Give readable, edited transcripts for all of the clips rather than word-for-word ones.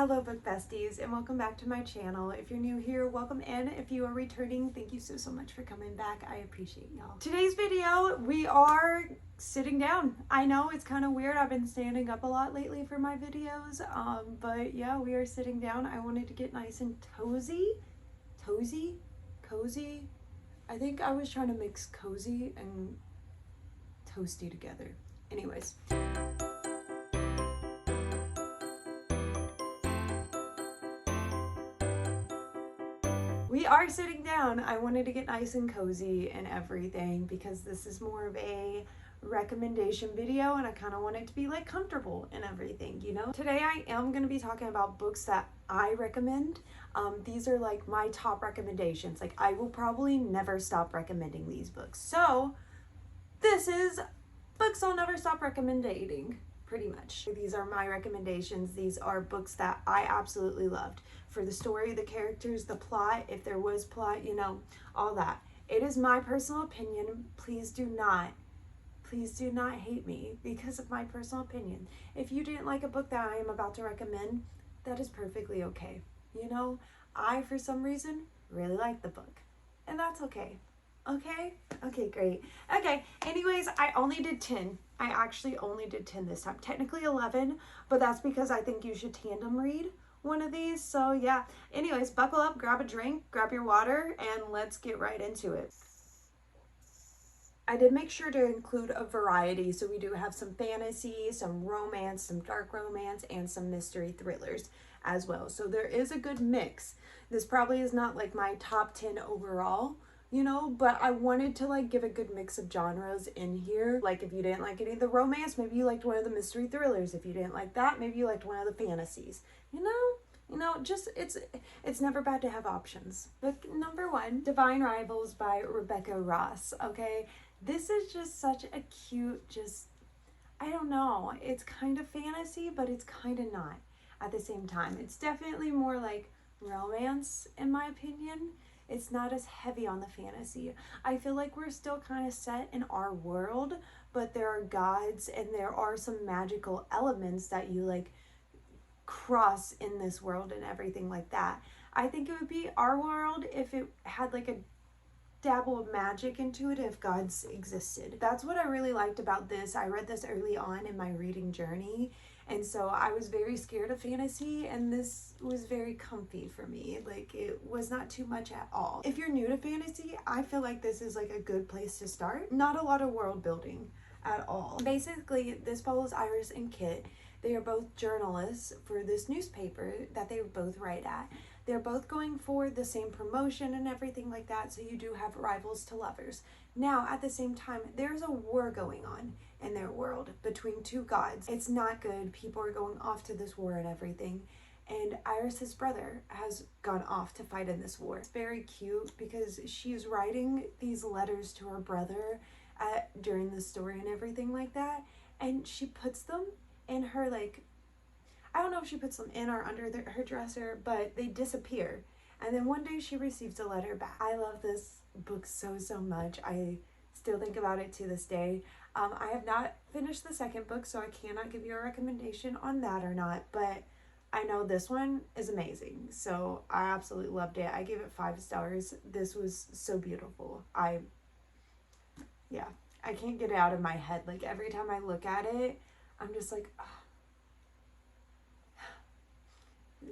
Hello book besties and welcome back to my channel. If you're new here, welcome in. If you are returning, thank you so much for coming back. I appreciate y'all. Today's video, we are sitting down. I know it's kind of weird. I've been standing up a lot lately for my videos, but yeah, we are sitting down. I wanted to get nice and cozy. I think I was trying to mix cozy and toasty together. Anyways. We are sitting down. I wanted to get nice and cozy and everything because this is more of a recommendation video and I kind of want it to be like comfortable and everything, you know? Today I am going to be talking about books that I recommend. These are like my top recommendations. Like I will probably never stop recommending these books. So this is books I'll never stop recommending. Pretty much. These are my recommendations. These are books that I absolutely loved. For the story, the characters, the plot, if there was plot, you know, all that. It is my personal opinion. Please do not hate me because of my personal opinion. If you didn't like a book that I am about to recommend, that is perfectly okay. You know, I, for some reason, really like the book. And that's okay. Okay, great. Okay, anyways, I only did 10. I actually only did 10 this time. Technically 11, but that's because I think you should tandem read one of these. So yeah, anyways, buckle up, grab a drink, grab your water, and let's get right into it. I did make sure to include a variety, so we do have some fantasy, some romance, some dark romance, and some mystery thrillers as well. So there is a good mix. This probably is not like my top 10 overall, you know, but I wanted to like give a good mix of genres in here. Like if you didn't like any of the romance, maybe you liked one of the mystery thrillers. If you didn't like that, maybe you liked one of the fantasies. You know, just it's never bad to have options. Book number 1, Divine Rivals by Rebecca Ross. Okay, this is just such a cute, just, I don't know, it's kind of fantasy, but it's kind of not at the same time. It's definitely more like romance in my opinion. It's not as heavy on the fantasy. I feel like we're still kind of set in our world, but there are gods and there are some magical elements that you like cross in this world and everything like that. I think it would be our world if it had like a dabble of magic into it, if gods existed. That's what I really liked about this. I read this early on in my reading journey, and so I was very scared of fantasy, and this was very comfy for me. Like it was not too much at all. If you're new to fantasy, I feel like this is like a good place to start. Not a lot of world building at all. Basically, this follows Iris and Kit. They are both journalists for this newspaper that they both write at. They're both going for the same promotion and everything like that, so you do have rivals to lovers. Now, at the same time, there's a war going on in their world between two gods. It's not good. People are going off to this war and everything. And Iris's brother has gone off to fight in this war. It's very cute because she's writing these letters to her brother during the story and everything like that. And she puts them in her, like, I don't know if she puts them in or under her dresser, but they disappear. And then one day she receives a letter back. I love this book so much. I still think about it to this day. I have not finished the second book, so I cannot give you a recommendation on that or not, but I know this one is amazing. So I absolutely loved it. I gave it 5 stars. This was so beautiful. I can't get it out of my head. Like every time I look at it, I'm just like, oh.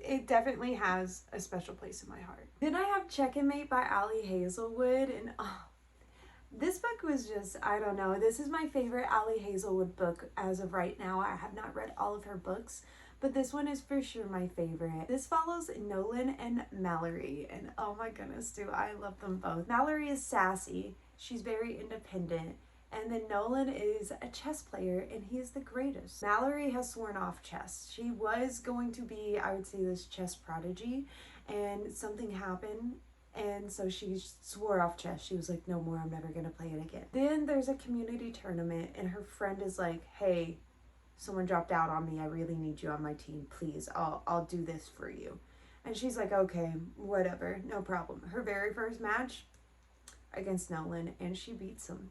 It definitely has a special place in my heart. Then I have Checkmate by Ali Hazelwood, and this book was just, I don't know, this is my favorite Ali Hazelwood book as of right now. I have not read all of her books, but this one is for sure my favorite. This follows Nolan and Mallory, and oh my goodness, do I love them both. Mallory is sassy, she's very independent, and then Nolan is a chess player, and he is the greatest. Mallory has sworn off chess. She was going to be, I would say, this chess prodigy, and something happened, and so she swore off chess. She was like, no more, I'm never going to play it again. Then there's a community tournament, and her friend is like, hey, someone dropped out on me. I really need you on my team. Please, I'll do this for you. And she's like, okay, whatever, no problem. Her very first match against Nolan, and she beats him.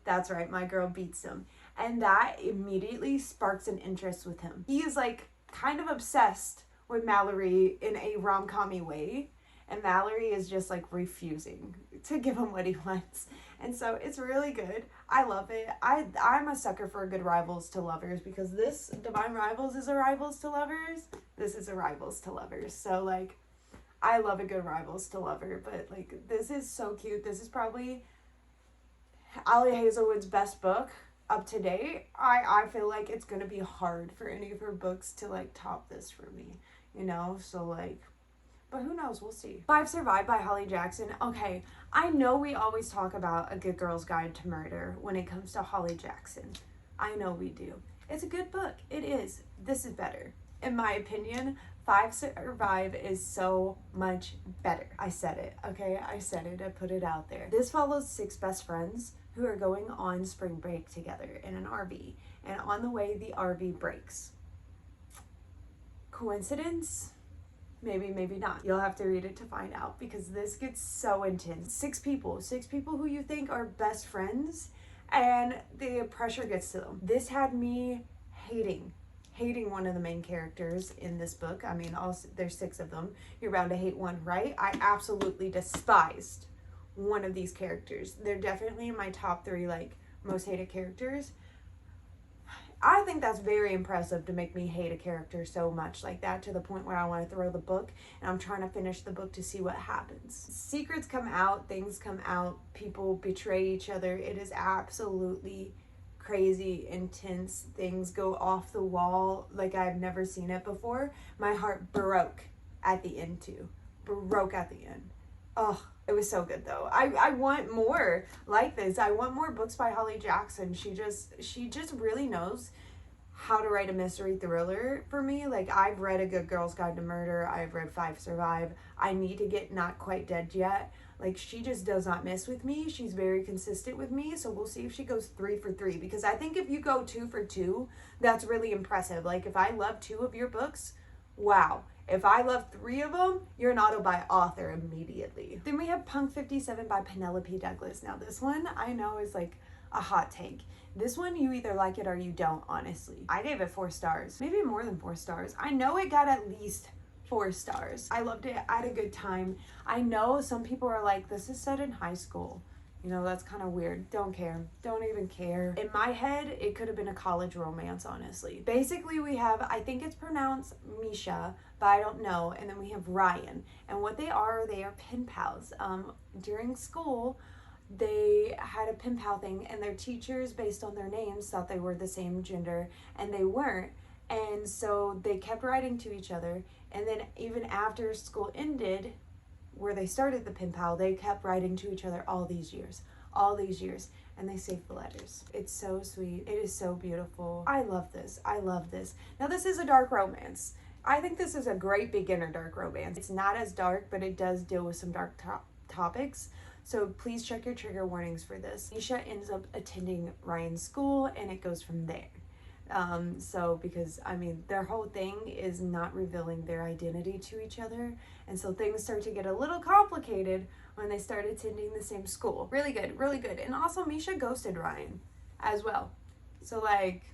That's right, my girl beats him. And that immediately sparks an interest with him. He is like kind of obsessed with Mallory in a rom-com-y way. And Mallory is just like refusing to give him what he wants. And so it's really good. I love it. I'm a sucker for good rivals to lovers, because this Divine Rivals is a rivals to lovers. This is a rivals to lovers. So like, I love a good rivals to lover, but like, this is so cute. This is probably Ali Hazelwood's best book up to date. I feel like it's going to be hard for any of her books to like top this for me, you know? So like, but who knows? We'll see. 5 Survive by Holly Jackson. Okay, I know we always talk about A Good Girl's Guide to Murder when it comes to Holly Jackson. I know we do. It's a good book. It is. This is better. In my opinion, 5 Survive is so much better. I said it, okay? I said it. I put it out there. This follows 6 best friends who are going on spring break together in an RV. And on the way, the RV breaks. Coincidence? Maybe, maybe not. You'll have to read it to find out, because this gets so intense. 6 people who you think are best friends, and the pressure gets to them. This had me hating one of the main characters in this book. I mean, there's 6 of them. You're bound to hate one, right? I absolutely despised one of these characters. They're definitely in my top 3, like, most hated characters. I think that's very impressive to make me hate a character so much like that, to the point where I want to throw the book and I'm trying to finish the book to see what happens. Secrets come out, things come out, people betray each other. It is absolutely crazy, intense. Things go off the wall like I've never seen it before. My heart broke at the end too. Broke at the end. Oh, it was so good though. I want more like this. I want more books by Holly Jackson. She just really knows how to write a mystery thriller for me. Like, I've read A Good Girl's Guide to Murder. I've read 5 Survive. I need to get Not Quite Dead Yet. Like, she just does not miss with me. She's very consistent with me. So we'll see if she goes 3 for 3. Because I think if you go 2 for 2, that's really impressive. Like, if I love 2 of your books, wow. If I love 3 of them, you're an auto-buy author immediately. Then we have Punk 57 by Penelope Douglas. Now this one I know is like a hot take. This one, you either like it or you don't, honestly. I gave it 4 stars, maybe more than 4 stars. I know it got at least 4 stars. I loved it. I had a good time. I know some people are like, this is set in high school. You know, that's kind of weird. Don't care. Don't even care. In my head, it could have been a college romance, honestly. Basically, we have, I think it's pronounced Misha, but I don't know. And then we have Ryan. And what they are pen pals. During school, they had a pen pal thing, and their teachers, based on their names, thought they were the same gender, and they weren't. And so they kept writing to each other. And then even after school ended, where they started the pen pal, they kept writing to each other all these years, and they saved the letters. It's so sweet. It is so beautiful. I love this. I love this. Now, this is a dark romance. I think this is a great beginner dark romance. It's not as dark, but it does deal with some dark topics. So please check your trigger warnings for this. Misha ends up attending Ryan's school, and it goes from there. Because I mean, their whole thing is not revealing their identity to each other, and so things start to get a little complicated when they start attending the same school. Really good, really good. And also, Misha ghosted Ryan as well, so like,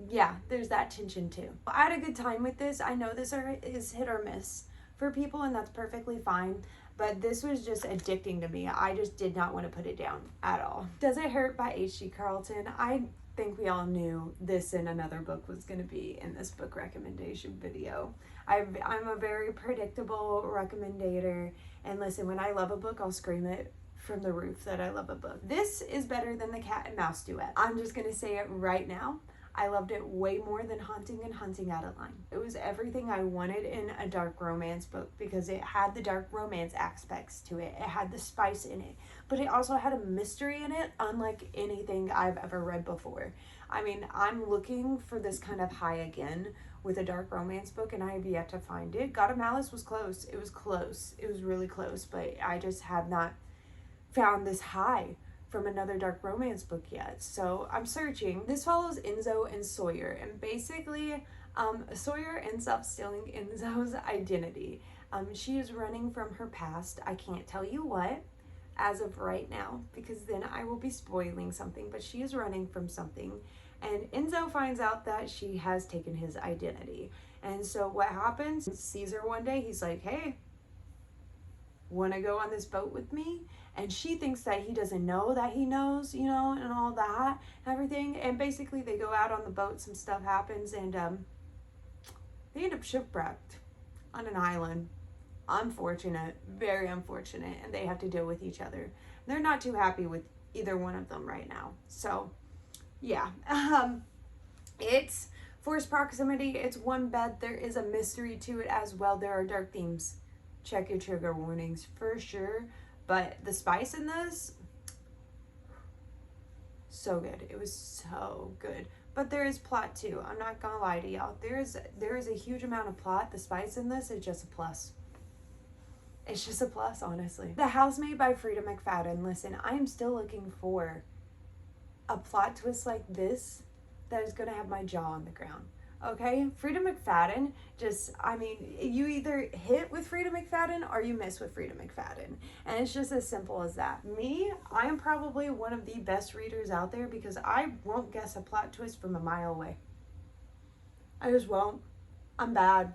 yeah, there's that tension too. I had a good time with this. I know this is hit or miss for people, and that's perfectly fine, but this was just addicting to me. I just did not want to put it down at all. Does It Hurt by H.G. Carlton. I think we all knew this and another book was going to be in this book recommendation video. I'm a very predictable recommendator, and listen, when I love a book, I'll scream it from the roof that I love a book. This is better than the Cat and Mouse duet. I'm just going to say it right now. I loved it way more than Haunting and Hunting Out of Line. It was everything I wanted in a dark romance book, because it had the dark romance aspects to it. It had the spice in it, but it also had a mystery in it, unlike anything I've ever read before. I mean, I'm looking for this kind of high again with a dark romance book, and I have yet to find it. God of Malice was close. It was close. It was really close, but I just have not found this high from another dark romance book yet. So I'm searching. This follows Enzo and Sawyer, and basically Sawyer ends up stealing Enzo's identity. She is running from her past. I can't tell you what as of right now, because then I will be spoiling something, but she is running from something, And Enzo finds out that she has taken his identity. And so what happens? Sees her one day, he's like, hey, want to go on this boat with me? And she thinks that he doesn't know that he knows, you know, and all that, and everything. And basically they go out on the boat, some stuff happens, and they end up shipwrecked on an island. Unfortunate, very unfortunate, and they have to deal with each other. They're not too happy with either one of them right now. So yeah, it's forced proximity, it's one bed, there is a mystery to it as well, there are dark themes. Check your trigger warnings for sure, but the spice in this, so good. It was so good. But there is plot too. I'm not gonna lie to y'all. There is a huge amount of plot. The spice in this is just a plus. It's just a plus, honestly. The Housemaid by Frida McFadden. Listen, I am still looking for a plot twist like this that is gonna have my jaw on the ground. Okay, Frida McFadden, just, I mean, you either hit with Frida McFadden or you miss with Frida McFadden. And it's just as simple as that. Me, I am probably one of the best readers out there because I won't guess a plot twist from a mile away. I just won't. I'm bad.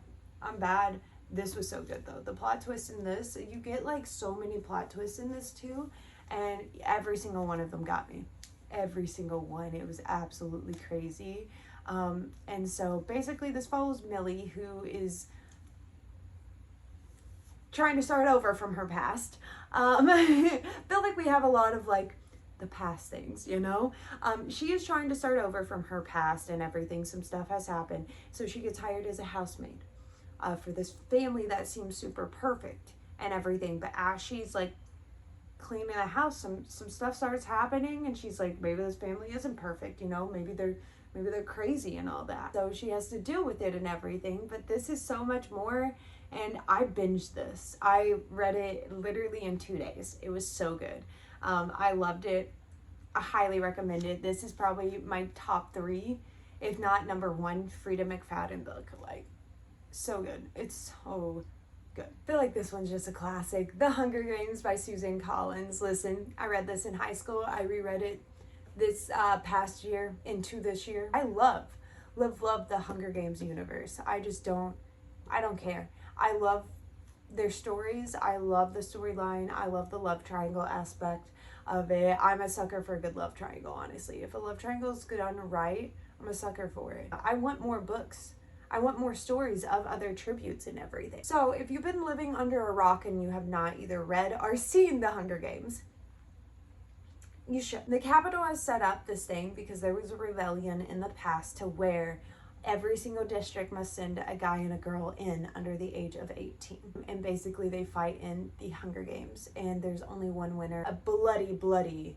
This was so good though. The plot twist in this, you get like so many plot twists in this too. And every single one of them got me. Every single one. It was absolutely crazy. And so basically this follows Millie, who is trying to start over from her past. Feel like we have a lot of like the past things, you know? She is trying to start over from her past and everything. Some stuff has happened. So she gets hired as a housemaid for this family that seems super perfect and everything. But as she's like cleaning the house, some stuff starts happening and she's like, maybe this family isn't perfect, you know? Maybe they're crazy and all that. So she has to deal with it and everything, but this is so much more, and I binged this. I read it literally in 2 days. It was so good. I loved it. I highly recommend it. This is probably my top 3, if not number 1, Frida McFadden book. Like, so good. It's so good. I feel like this one's just a classic. The Hunger Games by Suzanne Collins. Listen, I read this in high school. I reread it this past year into this year. I love the Hunger Games universe. I don't care. I love their stories. I love the storyline. I love the love triangle aspect of it. I'm a sucker for a good love triangle, honestly. If a love triangle is done right, I'm a sucker for it. I want more books. I want more stories of other tributes and everything. So if you've been living under a rock and you have not either read or seen the Hunger Games, you should. The Capitol has set up this thing because there was a rebellion in the past to where every single district must send a guy and a girl in under the age of 18. And basically they fight in the Hunger Games. And there's only one winner. A bloody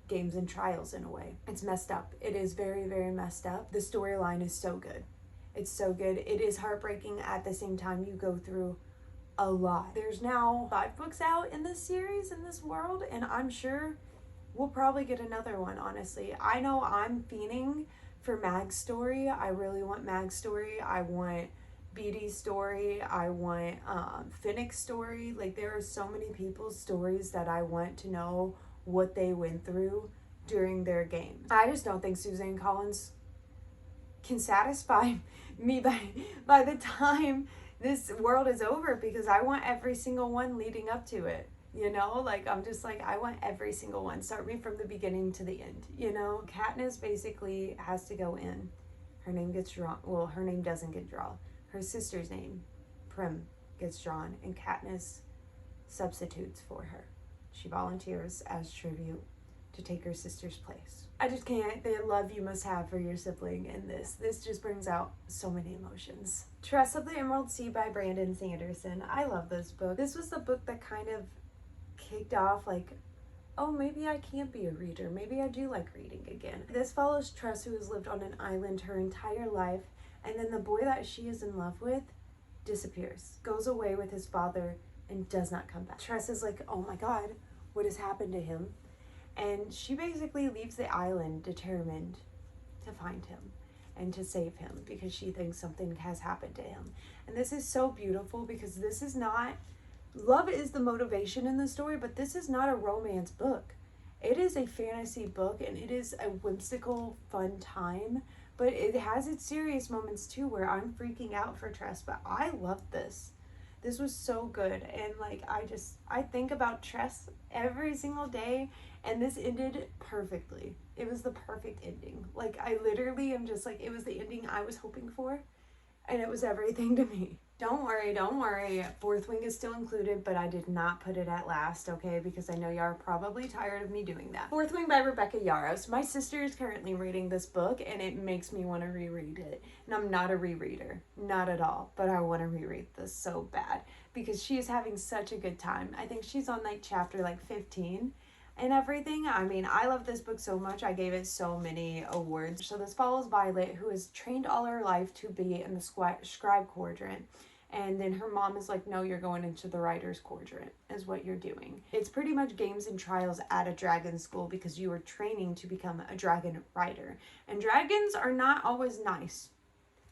games and trials in a way. It's messed up. It is very, very messed up. The storyline is so good. It's so good. It is heartbreaking at the same time. You go through a lot. There's now 5 books out in this series, in this world, and I'm sure we'll probably get another one, honestly. I know I'm fiending for Mag's story. I really want Mag's story. I want Beatty's story. I want Finnick's story. Like, there are so many people's stories that I want to know what they went through during their games. I just don't think Suzanne Collins can satisfy me by the time this world is over, because I want every single one leading up to it, you know? Like, I'm just like, I want every single one. Start me from the beginning to the end, you know? Katniss basically has to go in. Her name gets drawn. Well, her name doesn't get drawn. Her sister's name, Prim, gets drawn, and Katniss substitutes for her. She volunteers as tribute to take her sister's place. I just can't. The love you must have for your sibling in this. This just brings out so many emotions. Tress of the Emerald Sea by Brandon Sanderson. I love this book. This was the book that kind of kicked off like, oh, maybe I can't be a reader. Maybe I do like reading again. This follows Tress, who has lived on an island her entire life, and then the boy that she is in love with disappears, goes away with his father, and does not come back. Tress is like, oh my God, what has happened to him? And she basically leaves the island determined to find him and to save him because she thinks something has happened to him. And this is so beautiful because this is not, love is the motivation in the story, but this is not a romance book. It is a fantasy book and it is a whimsical, fun time, but it has its serious moments too where I'm freaking out for Tress, but I love this. This was so good, and like I think about Tress every single day, and this ended perfectly. It was the perfect ending. Like I literally am just like, it was the ending I was hoping for, and it was everything to me. Don't worry, don't worry. Fourth Wing is still included, but I did not put it at last, okay? Because I know y'all are probably tired of me doing that. Fourth Wing by Rebecca Yarros. My sister is currently reading this book, and it makes me want to reread it. And I'm not a rereader, not at all, but I want to reread this so bad because she is having such a good time. I think she's on like chapter like 15 and everything. I mean, I love this book so much. I gave it so many awards. So this follows Violet, who is trained all her life to be in the scribe quadrant. And then her mom is like, no, you're going into the writer's quadrant is what you're doing. It's pretty much games and trials at a dragon school because you are training to become a dragon rider. And dragons are not always nice.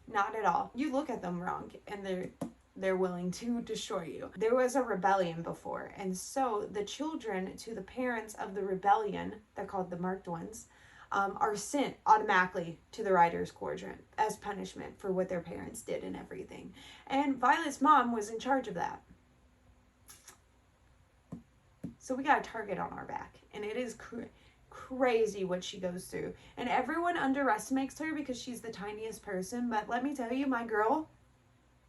Not at all. You look at them wrong and they're willing to destroy you. There was a rebellion before, and so the children to the parents of the rebellion, they're called the marked ones, are sent automatically to the writer's quadrant as punishment for what their parents did and everything. And Violet's mom was in charge of that. So we got a target on our back, and it is crazy what she goes through. And everyone underestimates her because she's the tiniest person, but let me tell you, my girl,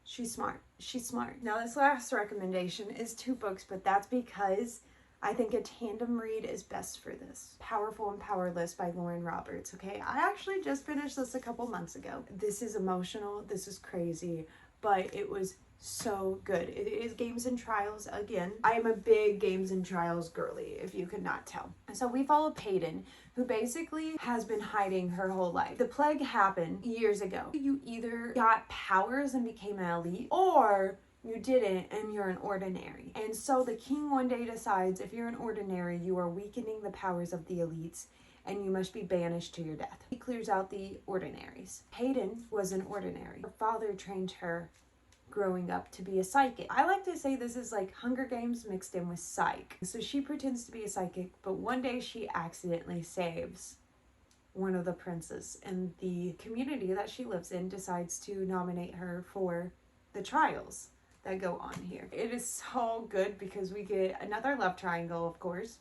she's smart. She's smart. Now, this last recommendation is 2 books, but that's because I think a tandem read is best for this. Powerful and Powerless by Lauren Roberts, okay? I actually just finished this a couple months ago. This is emotional. This is crazy, but it was so good. It is games and trials again. I am a big games and trials girly, if you could not tell. So we follow Peyton, who basically has been hiding her whole life. The plague happened years ago. You either got powers and became an elite, or you didn't and you're an ordinary. And so the king one day decides if you're an ordinary, you are weakening the powers of the elites and you must be banished to your death. He clears out the ordinaries. Peyton was an ordinary. Her father trained her growing up to be a psychic. I like to say this is like Hunger Games mixed in with psych. So she pretends to be a psychic, but one day she accidentally saves one of the princes, and the community that she lives in decides to nominate her for the trials that go on here. It is so good because we get another love triangle, of course.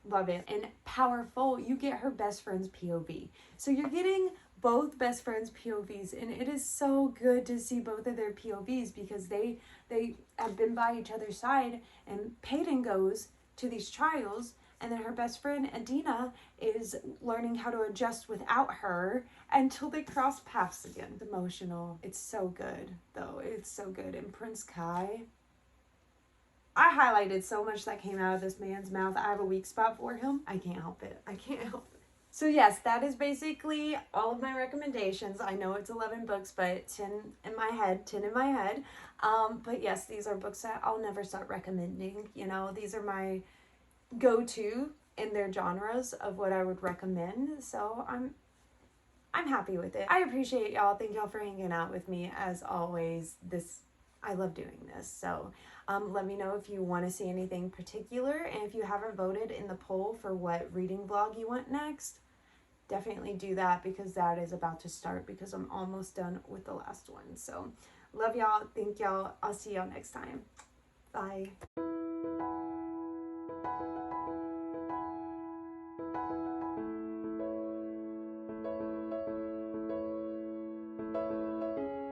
Love it. And powerful, you get her best friend's POV. So you're getting both best friends' POVs, and it is so good to see both of their POVs because they have been by each other's side, and Peyton goes to these trials, and then her best friend Adina is learning how to adjust without her until they cross paths again. It's emotional. It's so good, though. It's so good. And Prince Kai, I highlighted so much that came out of this man's mouth. I have a weak spot for him. I can't help it. I can't help it. So yes, that is basically all of my recommendations. I know it's 11 books, but 10 in my head. But yes, these are books that I'll never stop recommending. You know, these are my go-to in their genres of what I would recommend. So I'm happy with it. I appreciate y'all. Thank y'all for hanging out with me as always. I love doing this. So let me know if you want to see anything particular, and if you haven't voted in the poll for what reading vlog you want next, definitely do that because that is about to start because I'm almost done with the last one. So love y'all. Thank y'all. I'll see y'all next time. Bye.